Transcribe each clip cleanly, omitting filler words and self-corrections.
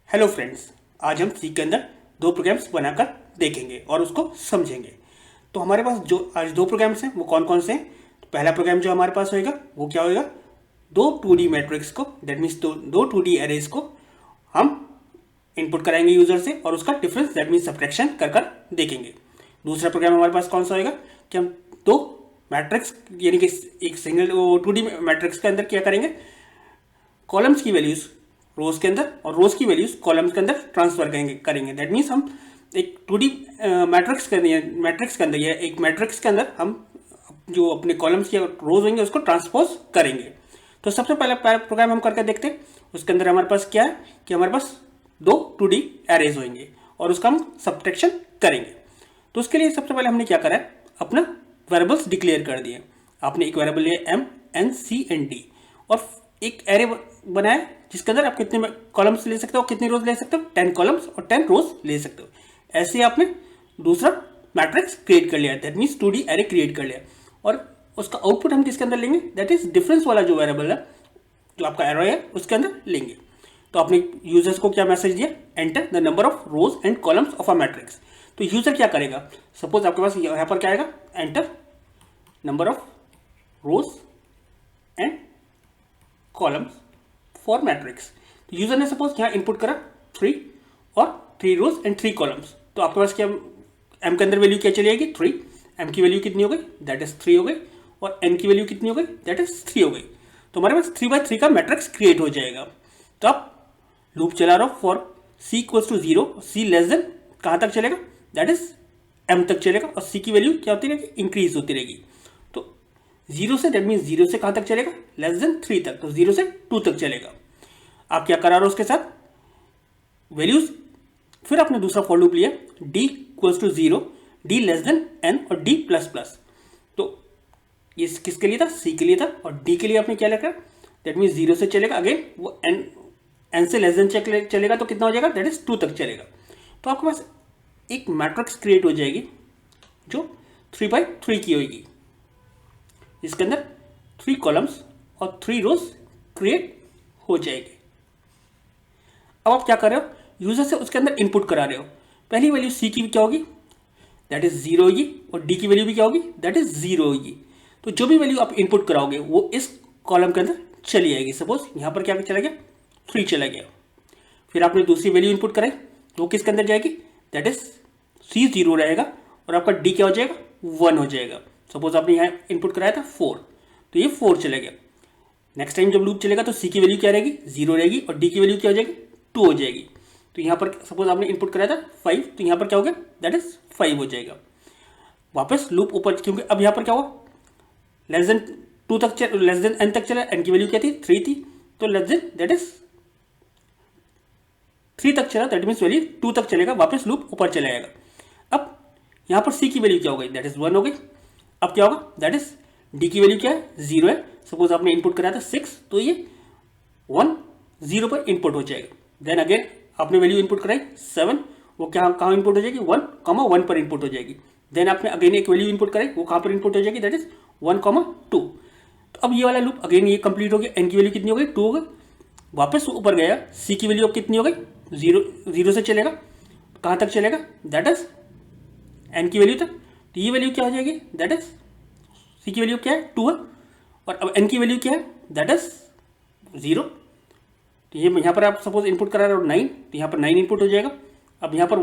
Hello friends, आज हम सी के अंदर दो प्रोग्राम्स बनाकर देखेंगे और उसको समझेंगे। तो हमारे पास जो आज दो प्रोग्राम्स हैं वो कौन कौन से हैं। तो पहला प्रोग्राम जो हमारे पास होएगा वो क्या होएगा, दो 2D मैट्रिक्स को, दैट मीन्स दो 2D एरेज को हम इनपुट कराएंगे यूजर से और उसका डिफरेंस दैट मीन्स सब्ट्रैक्शन कर कर देखेंगे। दूसरा प्रोग्राम हमारे पास कौन सा होएगा कि हम दो मैट्रिक्स यानी कि एक सिंगल 2D मैट्रिक्स के अंदर क्या करेंगे, कॉलम्स की वैल्यूज रोज के अंदर और रोज की वैल्यूज कॉलम्स के अंदर ट्रांसफर करेंगे दैट मीन्स हम एक 2D मैट्रिक्स के अंदर या एक मैट्रिक्स के अंदर हम जो अपने कॉलम्स की रोज होंगे उसको ट्रांसपोज करेंगे। तो सबसे पहला प्रोग्राम हम करके देखते हैं। उसके अंदर हमारे पास क्या है कि हमारे पास दो 2D एरेज होंगे और उसका हम सब्ट्रैक्शन करेंगे। तो उसके लिए सबसे पहले हमने क्या करा है, अपना वेरिएबल्स डिक्लेयर कर दिए। आपने एक वेरिएबल लिया M N C and D और एक एरे बनाया जिसके अंदर आप कितने कॉलम्स ले सकते हो, कितनी रोज ले सकते हो, 10 कॉलम्स और 10 रोज ले सकते हो। ऐसे आपने दूसरा मैट्रिक्स क्रिएट कर लिया, that means 2D array create कर लिया और उसका आउटपुट हम किसके अंदर लेंगे, दैट इज डिफरेंस वाला जो वेरिएबल है जो आपका एरे है उसके अंदर लेंगे। तो आपने यूजर्स को क्या मैसेज दिया, enter the number of rose and columns of a matrix. तो यूजर क्या करेगा, सपोज आपके पास यहाँ पर क्या आएगा, enter number of rose and columns for matrix. तो यूजर ने सपोज यहाँ इनपुट करा 3 और 3 रोज एंड 3 कॉलम्स। तो आपके पास क्या एम के अंदर वैल्यू क्या चली जाएगी, 3। एम की वैल्यू कितनी हो गई, दैट इज 3 हो गई और एन की वैल्यू कितनी हो गई, दैट इज 3 हो गई। तो हमारे पास 3 by 3 का मैट्रिक्स क्रिएट हो जाएगा। तो आप लूप चला रहा हो for C equals to 0, C less than कहाँ तक चलेगा, दैट इज एम तक चलेगा और सी की वैल्यू क्या होती रहेगी, इंक्रीज होती रहेगी। तो 0 से दैट मीन्स 0 से कहाँ तक चलेगा, लेस देन 3 तक, तो 0 से 2 तक चलेगा। आप क्या करा रहे हो उसके साथ वैल्यूज, फिर आपने दूसरा फॉर लूप लिया D equals to 0, D less than N और डी प्लस प्लस। तो ये किसके लिए था, सी के लिए था और डी के लिए आपने क्या लिखा, दैट मीन्स 0 से चलेगा, अगेन वो एन से लेस देन चलेगा तो कितना हो जाएगा, दैट इज 2 तक चलेगा। तो आपके पास एक मैट्रिक्स क्रिएट हो जाएगी जो 3 by 3 की होगी, इसके अंदर 3 कॉलम्स और 3 रोज क्रिएट हो जाएगी। अब आप क्या कर रहे हो, यूजर से उसके अंदर इनपुट करा रहे हो। पहली वैल्यू सी की क्या होगी, दैट इज 0 होगी और डी की वैल्यू भी क्या होगी, दैट इज 0 होगी। तो जो भी वैल्यू आप इनपुट कराओगे वो इस कॉलम के अंदर चली जाएगी। सपोज यहाँ पर क्या चला गया, 3 चला गया। फिर आपने दूसरी वैल्यू इनपुट कराई तो वो किसके अंदर जाएगी, दैट इज सी 0 रहेगा और आपका डी क्या हो जाएगा, 1 हो जाएगा। सपोज आपने यहाँ इनपुट कराया था 4, तो ये 4 चला गया। नेक्स्ट टाइम जब लूप चलेगा तो सी की वैल्यू क्या रहेगी, 0 रहेगी और डी की वैल्यू क्या हो जाएगी, 2 हो जाएगी। तो यहाँ पर सपोज आपने इनपुट कराया था 5, तो यहाँ पर क्या हो गया, दैट इज 5 हो जाएगा। वापस लूप ऊपर, क्योंकि अब यहाँ पर क्या हुआ, लेस देन 2 तक, लेस देन एन तक चला, एन की वैल्यू क्या थी, 3 थी, तो लेस देन दैट इज 3 तक चला, दैट मीन्स वैल्यू 2 तक चलेगा, वापस लूप ऊपर चला जाएगा। अब यहाँ पर सी की वैल्यू क्या हो गई, दैट इज 1 हो गई। अब क्या होगा, दैट इज डी की वैल्यू क्या है, 0 है। सपोज आपने इनपुट कराया था 6, तो ये 1 0 पर इनपुट हो जाएगा। देन अगेन आपने वैल्यू इनपुट कराई 7, वो क्या कहाँ इनपुट हो जाएगी, 1, 1 पर इनपुट हो जाएगी। देन आपने अगेन एक वैल्यू इनपुट कराई, वो कहाँ पर इनपुट हो जाएगी, दैट इज 1, 2। तो अब ये वाला लूप अगेन ये कंप्लीट हो गया। एन की वैल्यू कितनी हो गई, 2 हो गई। वापस ऊपर गया, सी की वैल्यू अब कितनी हो गई, 0 से चलेगा, कहाँ तक चलेगा, दैट इज एन की वैल्यू तक। तो ये वैल्यू क्या हो जाएगी, दैट इज सी की वैल्यू क्या है, 2 है और अब एन की वैल्यू क्या है, दैट इज 0। तो ये यहाँ पर आप सपोज इनपुट करा रहे हो 9, तो यहाँ पर 9 इनपुट हो जाएगा। अब यहाँ पर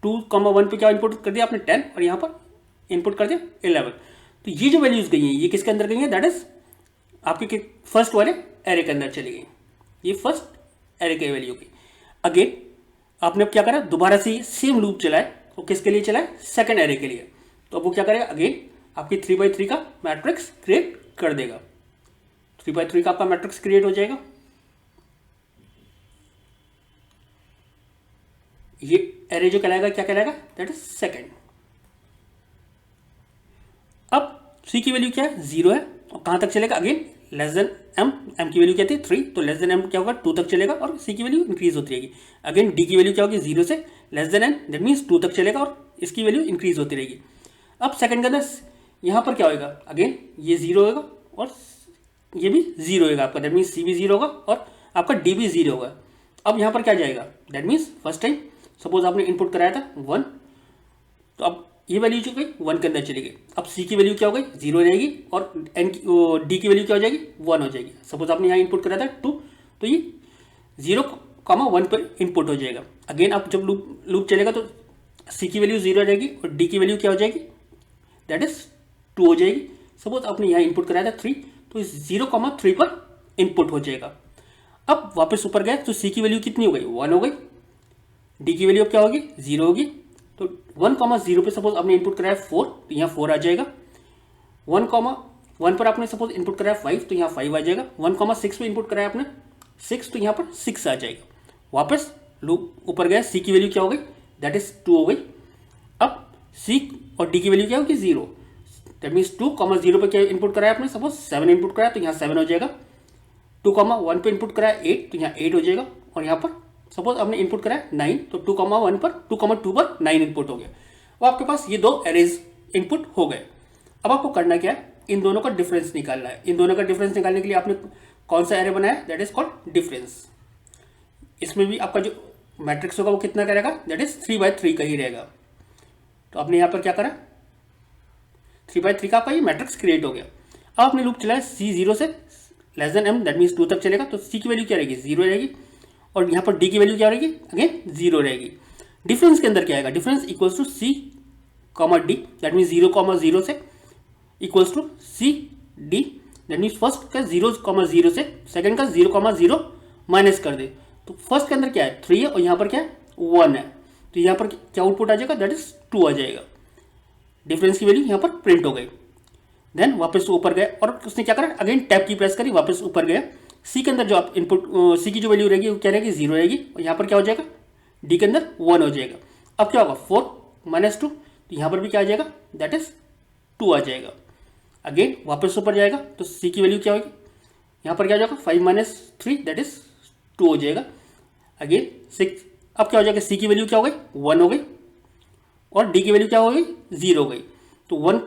2, 1 पे क्या इनपुट कर दिया आपने, 10 और यहाँ पर इनपुट कर दिया 11। तो ये जो वैल्यूज गई हैं ये किसके अंदर गई हैं, दैट इज आपके फर्स्ट वाले एरे के अंदर चली गई। ये फर्स्ट एरे की वैल्यू की। अगेन आपने अब क्या करा, दोबारा से सेम लूप चलाए, वो किसके लिए चलाए, सेकंड एरे के लिए। तो अब वो क्या करेगा, अगेन आपकी 3 by 3 का मैट्रिक्स क्रिएट कर देगा। 3 by 3 का आपका मैट्रिक्स क्रिएट हो जाएगा। ये एरे जो कहलाएगा क्या कहलाएगा, दैट इज सेकंड। अब सी की वैल्यू क्या है, 0 है और कहां तक चलेगा, again less than M, M की वैल्यू क्या थी 3, तो लेस देन एम क्या होगा, 2 तक चलेगा और सी की वैल्यू इंक्रीज होती रहेगी। अगेन डी की वैल्यू क्या होगी, 0 से less than N, that means 2 तक चलेगा और इसकी वैल्यू इंक्रीज होती रहेगी। अब सेकंड के अंदर यहाँ पर क्या होगा, अगेन ये 0 होगा और ये भी 0 होगा आपका, दैट मीन्स सी भी 0 होगा और आपका डी भी 0 होगा। अब यहाँ पर क्या जाएगा, that means first time suppose आपने इनपुट कराया था 1, तो अब ये वैल्यू जो गई 1 के अंदर चली गई। अब सी की वैल्यू क्या हो गई, 0 रहेगी, और एन की डी की वैल्यू क्या हो जाएगी, 1 हो जाएगी। सपोज आपने यहाँ इनपुट कराया था 2, तो ये 0,1 पर इनपुट हो जाएगा। अगेन अब जब लूप चलेगा तो सी की वैल्यू 0 रहेगी और डी की वैल्यू क्या हो जाएगी, दैट इज 2 हो जाएगी। सपोज आपने यहाँ इनपुट कराया था 3, तो इस 0,3 पर इनपुट हो जाएगा। अब वापस ऊपर गए तो सी की वैल्यू कितनी हो गई, 1 हो गई। डी की वैल्यू अब क्या होगी, 0 होगी। तो 1,0 पे सपोज आपने इनपुट कराया 4, तो यहाँ 4 आ जाएगा। 1,1 पर आपने सपोज इनपुट कराया 5, तो यहाँ 5 आ जाएगा। 1,6 पे इनपुट कराया आपने 6, तो यहाँ पर 6 आ जाएगा। वापस लूप ऊपर गया, सी की वैल्यू क्या हो गई, दैट इज 2 हो गई। अब सी और डी की वैल्यू क्या होगी, 0। दैट मीन्स 2,0 पे क्या इनपुट कराया आपने, सपोज 7 इनपुट कराया, तो यहाँ 7 हो जाएगा। 2,1 पे इनपुट कराया 8, तो यहाँ 8 हो जाएगा। और यहाँ पर सपोज आपने इनपुट कराया 9, तो 2,2 पर 9 इनपुट हो गया। अब आपके पास ये दो एरेज इनपुट हो गए। अब आपको करना क्या है, इन दोनों का डिफरेंस निकालना है। इन दोनों का डिफरेंस निकालने के लिए आपने कौन सा एरे बनाया, दैट इज कॉल्ड डिफरेंस। इसमें भी आपका जो मैट्रिक्स होगा वो कितना का रहेगा, दैट इज 3/3 का ही रहेगा। तो आपने यहाँ पर क्या करा, 3/3 का आपका ये मैट्रिक्स क्रिएट हो गया। अब आपने लूप चलाया सी 0 से less then m, that means 2 तक चलेगा। तो सी की वैल्यू क्या रहेगी, 0 रहेगी। और यहाँ पर डी की वैल्यू क्या रहेगी, अगेन 0 रहेगी। डिफरेंस के अंदर क्या आएगा, difference equals to C comma D, that means 0,0 से equals to C D, that means first का 0,0 से सेकंड का 0,0 माइनस कर दे। तो फर्स्ट के अंदर क्या है, 3 है, और यहाँ पर क्या है, 1 है। तो यहाँ पर क्या आउटपुट आ जाएगा, दैट इज 2 आ जाएगा। डिफरेंस की वैल्यू यहाँ पर प्रिंट हो गई। देन वापस ऊपर गए और उसने क्या करा, अगेन टैब की प्रेस करी, वापस ऊपर गया। सी के अंदर जो आप इनपुट सी की जो वैल्यू रहेगी वो क्या रहेगी, 0 रहेगी। और यहाँ पर क्या हो जाएगा, डी के अंदर 1 हो जाएगा। अब क्या होगा, 4 - 2, तो यहाँ पर भी क्या आ जाएगा, दैट इज 2 आ जाएगा। अगेन वापस ऊपर जाएगा तो सी की वैल्यू क्या होगी, यहाँ पर क्या हो जाएगा, 5 - 3, दैट इज 2 हो जाएगा। अगेन 6, अब क्या हो जाएगा, सी की वैल्यू क्या हो गई, 1 हो गई। और डी की वैल्यू क्या हो गई, 0 हो गई। तो 1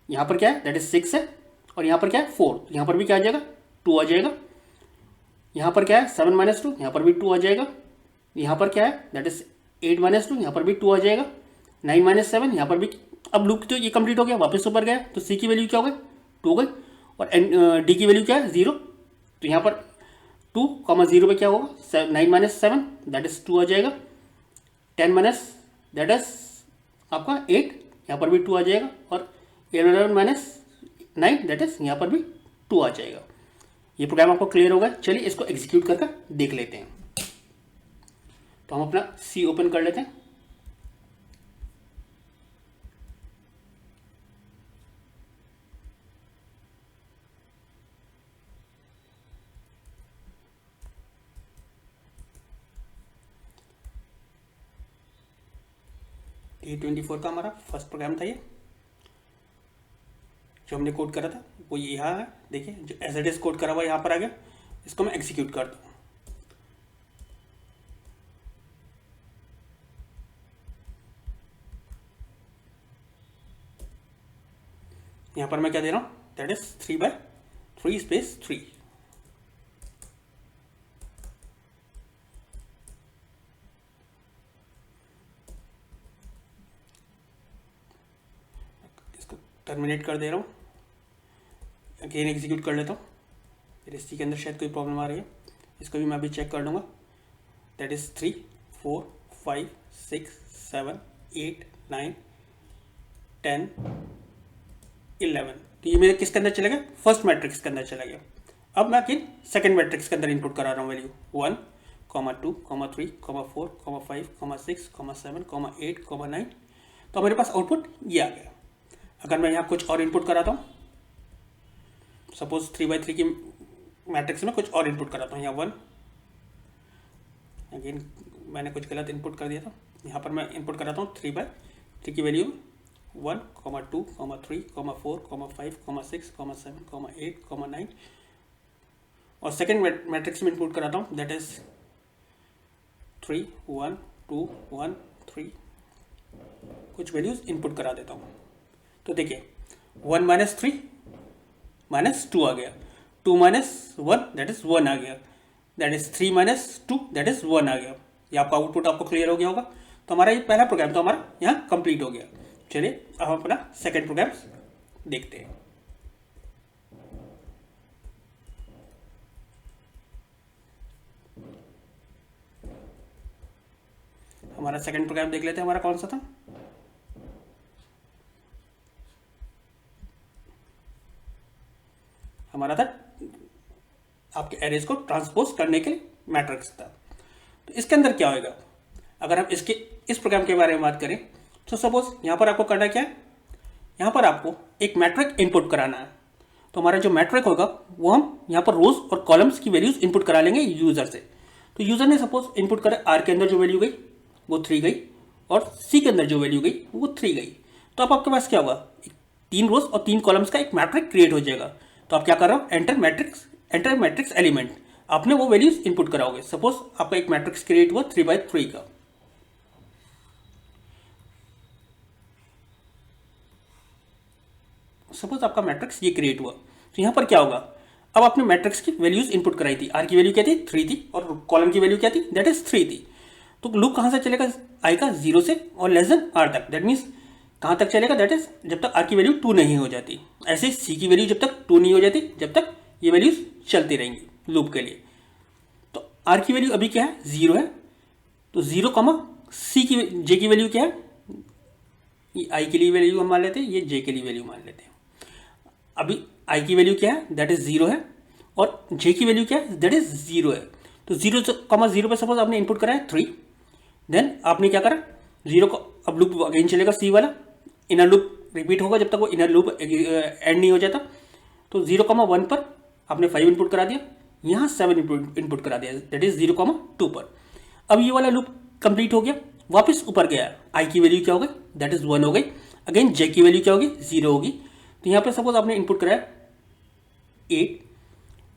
यहाँ पर क्या है, दैट इज 6 है। और यहाँ पर क्या है, 4, तो यहाँ पर भी क्या आ जाएगा, 2 आ जाएगा। यहाँ पर क्या है, 7 - 2, यहाँ पर भी 2 आ जाएगा। यहाँ पर क्या है, दैट इज 8 - 2, यहाँ पर भी 2 आ जाएगा। 9 - 7, यहाँ पर भी। अब लूप तो ये कंप्लीट हो गया, वापस ऊपर गया तो सी की वैल्यू क्या हो गई, 2 हो गई। और डी की वैल्यू क्या है, 0। तो यहाँ पर 2,0 पे क्या होगा, 9 - 7, दैट इज 2 आ जाएगा। 10 - दैट इज आपका 8, यहाँ पर भी 2 आ जाएगा। और 11 - 9, दैट इज यहाँ पर भी 2 आ जाएगा। ये प्रोग्राम आपको क्लियर होगा। चलिए इसको एग्जीक्यूट करके देख लेते हैं। तो हम अपना सी ओपन कर लेते हैं। A24 का हमारा फर्स्ट प्रोग्राम था ये, जो हमने कोड करा था वो यहाँ है। देखिए जो एज इट इज कोड करा हुआ यहाँ पर आ गया। इसको मैं एग्जीक्यूट कर दूँ। यहाँ पर मैं क्या दे रहा हूँ, दैट इज 3/3 स्पेस 3। इसको टर्मिनेट कर दे रहा हूँ। अगेन एग्जीक्यूट कर लेता हूँ। फिर इसी के अंदर शायद कोई प्रॉब्लम आ रही है, इसको भी मैं अभी चेक कर लूँगा। That is 3, 4, 5, 6, 7, 8, 9, 10, 11। तो ये मेरे किसके अंदर चला गया, फर्स्ट मैट्रिक्स के अंदर चला गया। अब मैं अगेन सेकेंड मैट्रिक्स के अंदर इनपुट करा रहा हूँ वैल्यू 1, 2, 3, 4, 5, 6, 7, 8, 9। तो मेरे पास आउटपुट ये आ गया। अगर मैं यहाँ कुछ और इनपुट कराता हूँ, सपोज 3/3 की मैट्रिक्स में कुछ और इनपुट कराता हूँ, यहाँ 1, अगेन मैंने कुछ गलत इनपुट कर दिया था। यहाँ पर मैं इनपुट कराता हूँ 3/3 की वैल्यू 1, 2, 3, 4, 5, 6, 7, 8, 9। और सेकेंड मैट्रिक्स में इनपुट कराता हूँ, दैट इज 3, 1, 2, 1, 3। कुछ वैल्यूज इनपुट करा देता हूँ। तो देखिए 1 - 3 - 2 आ गया। 2 - 1, दैट इज 1 आ गया। That is 3 minus 2 that is 1 आ गया। ये आपका आउटपुट आपको क्लियर हो गया होगा। तो हमारा ये पहला प्रोग्राम तो हमारा यहाँ कंप्लीट हो गया। चलिए अब हम अपना सेकेंड प्रोग्राम देखते हैं। हमारा सेकंड प्रोग्राम देख लेते हैं, हमारा कौन सा था। हमारा था आपके एरेज को ट्रांसपोज करने के लिए मैट्रिक्स था। तो इसके अंदर क्या होगा, अगर हम इस प्रोग्राम के बारे में बात करें तो सपोज यहाँ पर आपको करना क्या है, यहाँ पर आपको एक मैट्रिक इनपुट कराना है। तो हमारा जो मैट्रिक होगा वो हम यहाँ पर रोज और कॉलम्स की वैल्यूज इनपुट करा लेंगे यूजर से। तो यूजर ने सपोज इनपुट करा आर के अंदर जो वैल्यू गई वो 3 गई और सी के अंदर जो वैल्यू गई वो 3 गई। तो अब आपके पास क्या होगा, 3 रोज और 3 कॉलम्स का एक मैट्रिक क्रिएट हो जाएगा। तो आप क्या कर रहे हो, एंटर मैट्रिक्स एलिमेंट, आपने वो वैल्यूज इनपुट कराओगे। सपोज आपका एक मैट्रिक्स क्रिएट हुआ 3/3 का। सपोज आपका मैट्रिक्स ये क्रिएट हुआ, तो यहाँ पर क्या होगा, अब आपने मैट्रिक्स की वैल्यूज इनपुट कराई थी। आर की वैल्यू क्या थी, 3 थी, और कॉलम की वैल्यू क्या थी, दैट इज 3 थी। तो लूप कहाँ से चलेगा, आएगा 0 से और लेस देन आर तक। दैट मीन्स कहाँ तक चलेगा, दैट इज जब तक आर की वैल्यू 2 नहीं हो जाती। ऐसे सी की वैल्यू जब तक 2 नहीं हो जाती, जब तक ये वैल्यूज चलती रहेंगी लूप के लिए। तो आर की वैल्यू अभी क्या है, 0 है। तो 0 कॉमा सी की जे की वैल्यू क्या है, ये आई के लिए वैल्यू हम मान लेते हैं, ये जे के लिए वैल्यू मान लेते हैं। अभी आई की वैल्यू क्या है, दैट इज 0 है, और जे की वैल्यू क्या है, दैट इज 0 है। तो 0, पे सपोज आपने इनपुट करा है 3, देन आपने क्या करा, 0 को अब लूप अगेन चलेगा सी वाला, इनर लूप रिपीट होगा जब तक वो इनर लूप एंड नहीं हो जाता। तो 0,1 पर आपने 5 इनपुट करा दिया, यहाँ 7 इनपुट करा दिया, दैट इज 0,2 पर। अब ये वाला लूप कंप्लीट हो गया, वापस ऊपर गया, आई की वैल्यू क्या हो गई, दैट इज 1 हो गई। अगेन जे की वैल्यू क्या होगी, 0 होगी। तो यहाँ पर सपोज आपने इनपुट कराया 8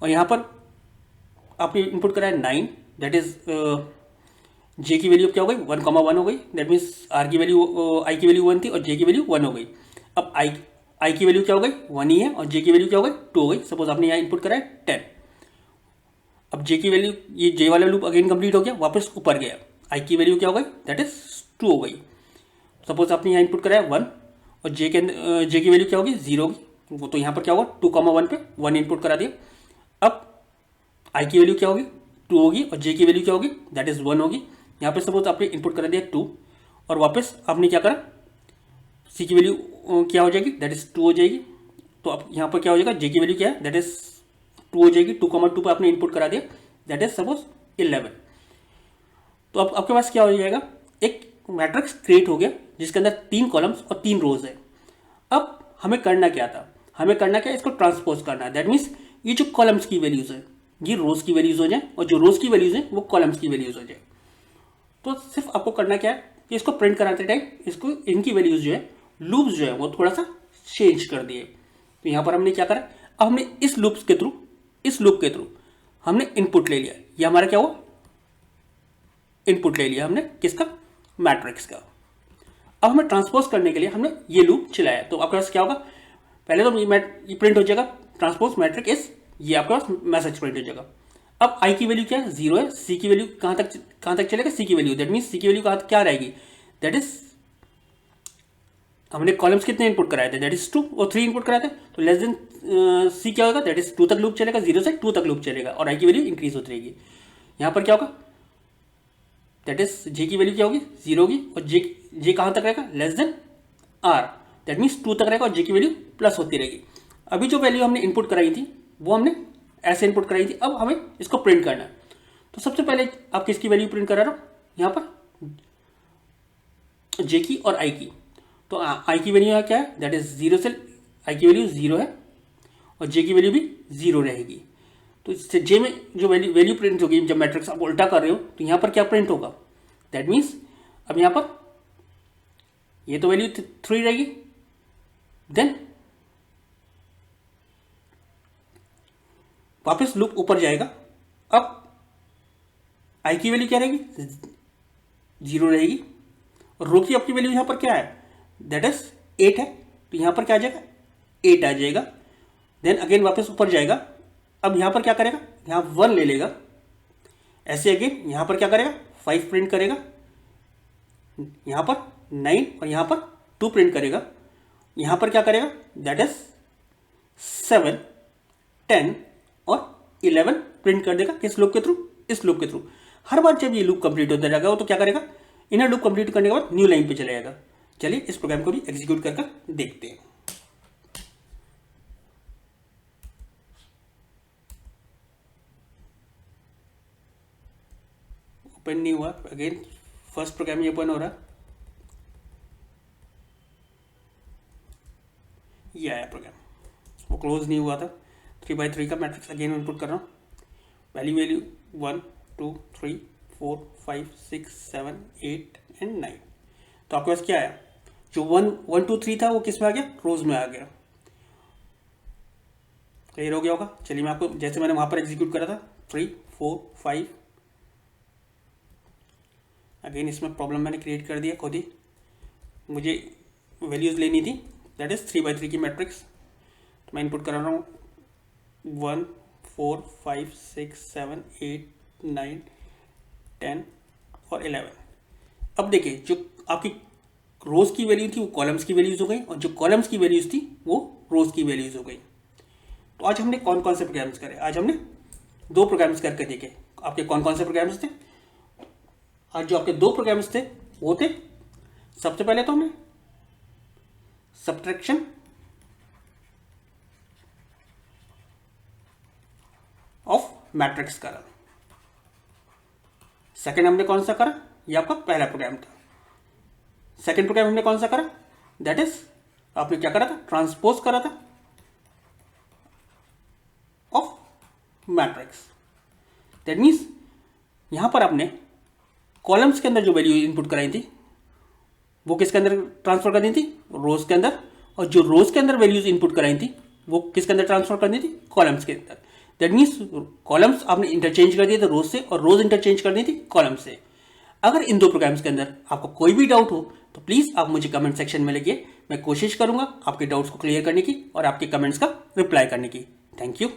और यहाँ पर आपने इनपुट कराया 9, दैट इज जे की वैल्यू क्या हो गई, 1,1 हो गई। दैट मीन्स आर की वैल्यू आई की वैल्यू 1 थी और जे की वैल्यू 1 हो गई। अब आई की वैल्यू क्या हो गई, 1 ही है, और जे की वैल्यू क्या हो गई, 2 हो गई। सपोज आपने यहाँ इनपुट कराया 10। अब जे की वैल्यू, ये जे वाला लूप अगेन कंप्लीट हो गया, वापस ऊपर गया, आई की वैल्यू क्या हो गई, दैट इज 2 हो गई। सपोज आपने यहाँ इनपुट कराया 1 और जे की वैल्यू क्या होगी, 0 होगी। वो तो यहाँ पर क्या होगा, 2,1 पे 1 इनपुट करा दिया। अब आई की वैल्यू क्या होगी, 2 होगी, और जे की वैल्यू क्या होगी, दैट इज 1 होगी। यहाँ पे सपोज आपने इनपुट करा दिया 2 और वापस आपने क्या करा, सी की वैल्यू क्या हो जाएगी, दैट इज 2 हो जाएगी। तो अब यहाँ पर क्या हो जाएगा, जे की वैल्यू क्या है, दैट इज 2 हो जाएगी। 2,2 पर आपने इनपुट करा दिया, दैट इज सपोज 11। तो अब आपके पास क्या हो जाएगा, एक मैट्रिक्स क्रिएट हो गया जिसके अंदर 3 कॉलम्स और 3 रोज है। अब हमें करना क्या था, हमें करना क्या है, इसको ट्रांसपोज करना है। दैट मीन्स ये जो कॉलम्स की वैल्यूज है ये रोज की वैल्यूज हो जाए और जो रोज की वैल्यूज है वो कॉलम्स की वैल्यूज हो जाए। तो सिर्फ आपको करना क्या है कि इसको प्रिंट कराते टाइम इसको इनकी वैल्यूज जो है, लूप्स जो है वो थोड़ा सा चेंज कर दिए। तो यहाँ पर हमने क्या करा, अब हमने इस लूप के थ्रू हमने इनपुट ले लिया। ये हमारा क्या हुआ, इनपुट ले लिया हमने किसका, मैट्रिक्स का। अब हमें ट्रांसपोज करने के लिए हमने ये लूप चलाया। तो आपके पास क्या होगा, पहले तो ये प्रिंट हो जाएगा ट्रांसपोज मैट्रिक इज, ये आपके पास मैसेज प्रिंट हो जाएगा। अब आई की वैल्यू क्या है, 0 है। सी की वैल्यू कहाँ तक चलेगा, सी की वैल्यू, दैट मीन्स सी की वैल्यू कहाँ क्या रहेगी, दैट इज हमने कॉलम्स कितने इनपुट कराए थे, दैट इज 2 और 3 इनपुट कराए थे। तो लेस देन सी क्या होगा, दैट इज 2 तक लूप चलेगा, 0 से 2 तक लूप चलेगा और आई की वैल्यू इंक्रीज होती रहेगी। यहाँ पर क्या होगा, दैट इज जे की वैल्यू क्या होगी, 0 होगी, और जे कहाँ तक रहेगा, less than R, that means 2 तक रहेगा और जे की वैल्यू प्लस होती रहेगी। अभी जो वैल्यू हमने इनपुट कराई थी वो हमने ऐसे इनपुट कराई थी, अब हमें इसको प्रिंट करना है। तो सबसे पहले आप किसकी वैल्यू प्रिंट करा रहे हो, यहाँ पर जे की और आई की। तो आई की वैल्यू क्या है, दैट इज 0 से आई की वैल्यू 0 है और जे की वैल्यू भी 0 रहेगी। तो इससे जे में जो वैल्यू प्रिंट होगी, जब मैट्रिक्स आप उल्टा कर रहे हो तो यहाँ पर क्या प्रिंट होगा, दैट मीन्स अब यहाँ पर ये तो वैल्यू 3 रहेगी, देन वापस लूप ऊपर जाएगा। अब आई की वैल्यू क्या रहेगी, 0 रहेगी, और रो की आपकी वैल्यू यहाँ पर क्या है, दैट इज 8 है। तो यहाँ पर क्या आ जाएगा, 8 आ जाएगा। देन अगेन वापस ऊपर जाएगा। अब यहाँ पर क्या करेगा, यहाँ 1 ले लेगा ऐसे अगेन यहाँ पर क्या करेगा 5 प्रिंट करेगा, यहाँ पर 9 और यहाँ पर 2 प्रिंट करेगा, यहाँ पर क्या करेगा दैट इज 7, 10 और 11 प्रिंट कर देगा। किस लूप के थ्रू? इस लूप के थ्रू। हर बार जब ये लूप कंप्लीट होता जाएगा तो क्या करेगा, इनर लूप कंप्लीट करने के बाद न्यू लाइन पे चले जाएगा। चलिए इस प्रोग्राम को भी एग्जीक्यूट कर देखते हैं। ओपन नहीं हुआ, अगेन फर्स्ट प्रोग्राम ये ओपन हो रहा, ये आया प्रोग्राम, वो क्लोज नहीं हुआ था। 3x3 का मैट्रिक्स अगेन इनपुट कर रहा हूँ, वैल्यू 1 2 3 4 5 6 7 8 एंड 9। तो आपके पास क्या आया, जो 1 2 3 था वो किस में आ गया, रोज में आ गया। क्लियर हो गया होगा। चलिए मैं आपको जैसे मैंने वहां पर एग्जीक्यूट करा था 3 4 5, अगेन इसमें प्रॉब्लम मैंने क्रिएट कर दिया खुद ही, मुझे वैल्यूज लेनी थी, दैट इज 3x3 की मैट्रिक्स। तो मैं इनपुट करा रहा हूँ 1 4 5 6 7 8 9 10 और 11। अब देखिए जो आपकी रोज की वैल्यू थी वो कॉलम्स की वैल्यूज हो गई, और जो कॉलम्स की वैल्यूज थी वो रोज की वैल्यूज हो गई। तो आज हमने कौन कौन से प्रोग्राम्स करे, आज हमने 2 प्रोग्राम्स करके देखे। आपके कौन कौन से प्रोग्राम्स थे? आज जो आपके 2 प्रोग्राम्स थे वो थे, सबसे पहले तो हमने सब्ट्रैक्शन ऑफ मैट्रिक्स करा। सेकंड हमने कौन सा करा, ये आपका पहला प्रोग्राम था। सेकंड प्रोग्राम हमने कौन सा करा, दैट इज आपने क्या करा था, ट्रांसपोज करा था ऑफ मैट्रिक्स। दैट मीन्स यहां पर आपने कॉलम्स के अंदर जो वैल्यू इनपुट कराई थी वो किसके अंदर ट्रांसफर करनी थी, रोज के अंदर, और जो रोज के अंदर वैल्यूज इनपुट कराई थी वो किसके अंदर ट्रांसफर करनी थी, कॉलम्स के अंदर। दैट मीन्स कॉलम्स आपने इंटरचेंज कर दिए थे रोज से, और रोज इंटरचेंज करनी थी कॉलम्स से। अगर इन 2 प्रोग्राम्स के अंदर आपको कोई भी डाउट हो तो प्लीज आप मुझे कमेंट सेक्शन में लिखिए, मैं कोशिश करूंगा आपके डाउट्स को क्लियर करने की और आपके कमेंट्स का रिप्लाई करने की। Thank you.